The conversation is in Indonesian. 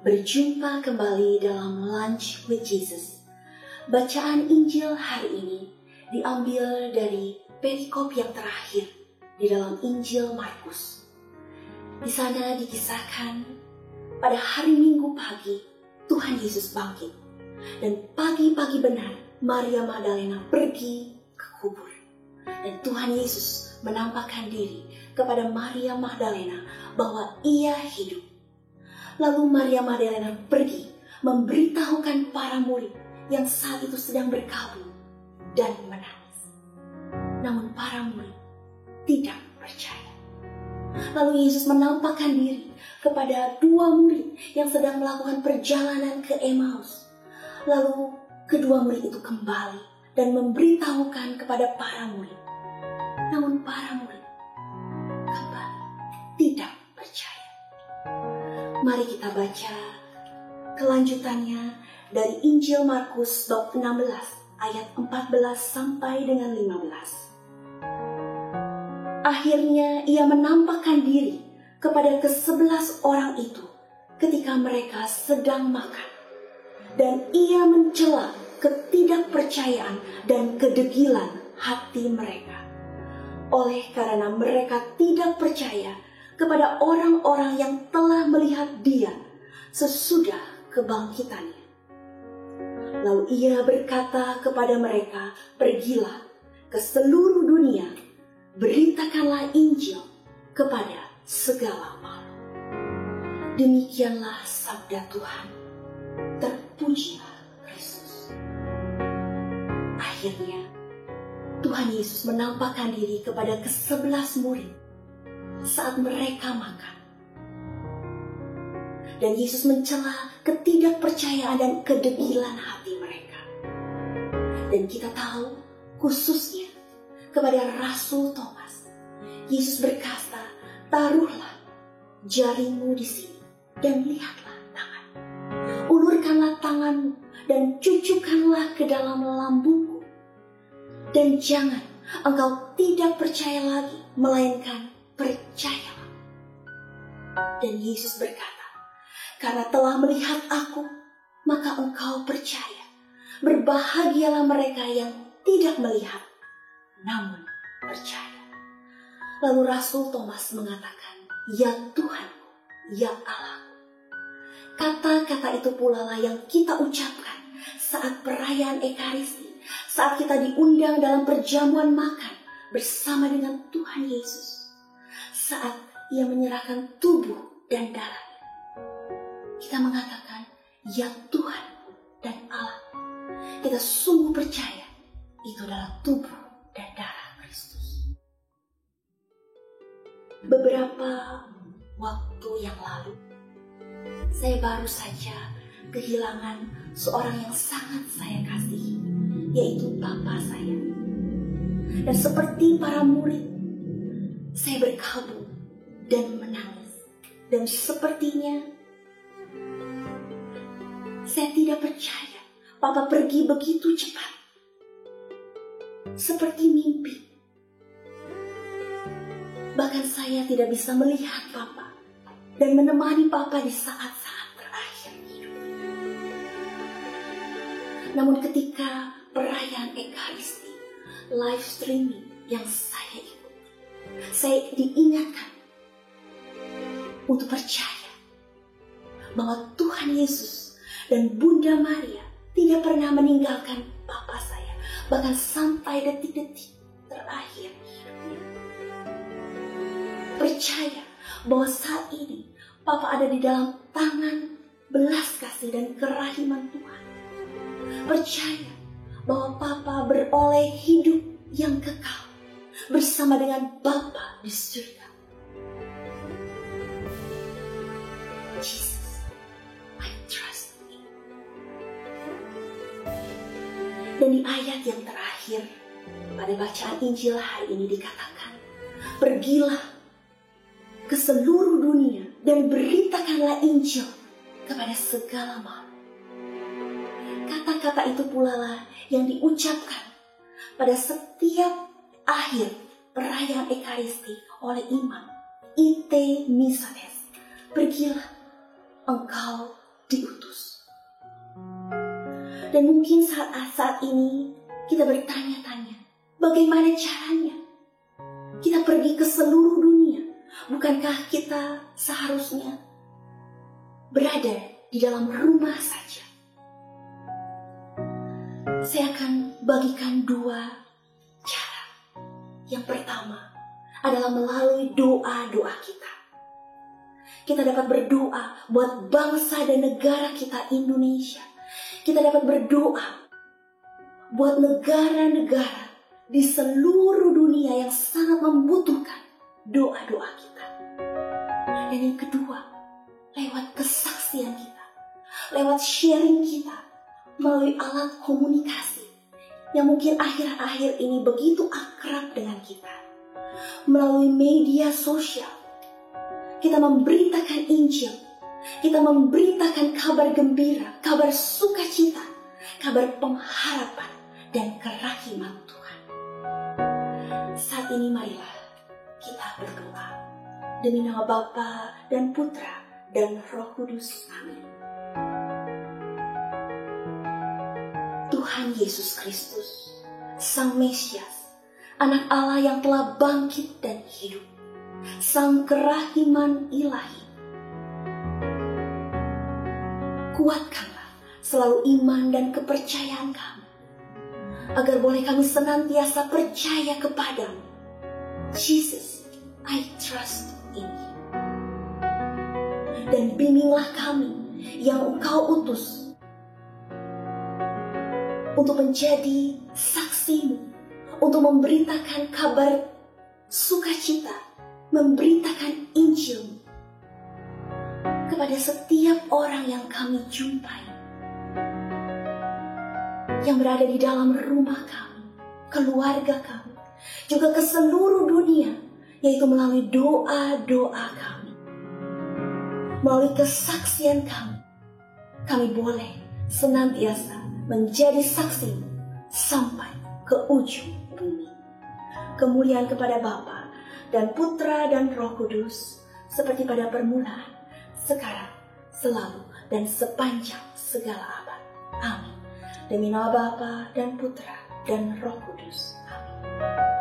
Berjumpa kembali dalam Lunch with Jesus. Bacaan Injil hari ini diambil dari perikop yang terakhir di dalam Injil Markus. Di sana dikisahkan pada hari Minggu pagi Tuhan Yesus bangkit, dan pagi-pagi benar Maria Magdalena pergi ke kubur, dan Tuhan Yesus menampakkan diri kepada Maria Magdalena bahwa ia hidup. Lalu Maria Magdalena pergi memberitahukan para murid yang saat itu sedang berkabung dan menangis. Namun para murid tidak percaya. Lalu Yesus menampakkan diri kepada dua murid yang sedang melakukan perjalanan ke Emmaus. Lalu kedua murid itu kembali dan memberitahukan kepada para murid. Namun para murid kembali tidak percaya. Mari kita baca kelanjutannya dari Injil Markus bab 16 ayat 14 sampai dengan 15. Akhirnya ia menampakkan diri kepada ke-11 orang itu ketika mereka sedang makan, dan ia mencela ketidakpercayaan dan kedegilan hati mereka, oleh karena mereka tidak percaya kepada orang-orang yang telah melihat dia sesudah kebangkitannya. Lalu ia berkata kepada mereka, "Pergilah ke seluruh dunia, beritakanlah Injil kepada segala makhluk." Demikianlah sabda Tuhan. Terpujilah Kristus. Akhirnya Tuhan Yesus menampakkan diri kepada ke-11 murid saat mereka makan. Dan Yesus mencela ketidakpercayaan dan kedegilan hati mereka. Dan kita tahu khususnya kepada Rasul Thomas, Yesus berkata, "Taruhlah jarimu di sini dan lihatlah tangan. Ulurkanlah tanganmu dan cucukkanlah ke dalam lambungku. Dan jangan engkau tidak percaya lagi, melainkan percayalah." Dan Yesus berkata, "Karena telah melihat aku, maka engkau percaya. Berbahagialah mereka yang tidak melihat, namun percaya." Lalu Rasul Thomas mengatakan, "Ya Tuhanku, ya Allahku." Kata-kata itu pula lah yang kita ucapkan saat perayaan Ekaristi, saat kita diundang dalam perjamuan makan bersama dengan Tuhan Yesus, saat ia menyerahkan tubuh dan darahnya. Kita mengatakan, "Ya Tuhan dan Allah." Kita sungguh percaya itu adalah tubuh dan darah Kristus. Beberapa waktu yang lalu, saya baru saja kehilangan seorang yang sangat saya kasihi, yaitu Bapa saya. Dan seperti para murid, saya berkabung dan menangis. Dan sepertinya saya tidak percaya Papa pergi begitu cepat, seperti mimpi. Bahkan saya tidak bisa melihat Papa dan menemani Papa di saat-saat terakhir hidup. Namun ketika perayaan Ekaristi live streaming yang saya ikuti, saya diingatkan untuk percaya bahwa Tuhan Yesus dan Bunda Maria tidak pernah meninggalkan Papa saya, bahkan sampai detik-detik terakhir hidupnya. Percaya bahwa saat ini Papa ada di dalam tangan belas kasih dan kerahiman Tuhan. Percaya bahwa Papa beroleh hidup yang kekal bersama dengan Bapa di surga. Jesus, I trust you. Dan di ayat yang terakhir pada bacaan Injil hari ini dikatakan, "Pergilah ke seluruh dunia dan beritakanlah Injil kepada segala makhluk." Kata-kata itu pula lah yang diucapkan pada setiap akhir perayaan Ekaristi oleh imam. Ite misates. Pergilah engkau diutus. Dan mungkin saat ini kita bertanya-tanya, bagaimana caranya? Kita pergi ke seluruh dunia. Bukankah kita seharusnya berada di dalam rumah saja? Saya akan bagikan 2 cara. Yang pertama adalah melalui doa-doa kita. Kita dapat berdoa buat bangsa dan negara kita Indonesia. Kita dapat berdoa buat negara-negara di seluruh dunia yang sangat membutuhkan doa-doa kita. Dan yang kedua, lewat kesaksian kita, lewat sharing kita, melalui alat komunikasi yang mungkin akhir-akhir ini begitu akrab dengan kita. Melalui media sosial, kita memberitakan Injil, kita memberitakan kabar gembira, kabar sukacita, kabar pengharapan dan kerahiman Tuhan. Saat ini marilah kita berdoa demi nama Bapa dan Putra dan Roh Kudus. Amin. Tuhan Yesus Kristus, Sang Mesias, Anak Allah yang telah bangkit dan hidup, Sang kerahiman ilahi, kuatkanlah selalu iman dan kepercayaan kami, agar boleh kami senantiasa percaya kepadamu. Jesus, I trust in you. Dan bimbinglah kami yang Engkau utus untuk menjadi saksimu, untuk memberitakan kabar sukacita, memberitakan Injil kepada setiap orang yang kami jumpai, yang berada di dalam rumah kami, keluarga kami, juga ke seluruh dunia, yaitu melalui doa-doa kami, melalui kesaksian kami. Kami boleh senantiasa menjadi saksi sampai ke ujung bumi. Kemuliaan kepada Bapa dan Putra dan Roh Kudus, seperti pada permulaan, sekarang, selalu, dan sepanjang segala abad. Amin. Demi nama Bapa dan Putra dan Roh Kudus. Amin.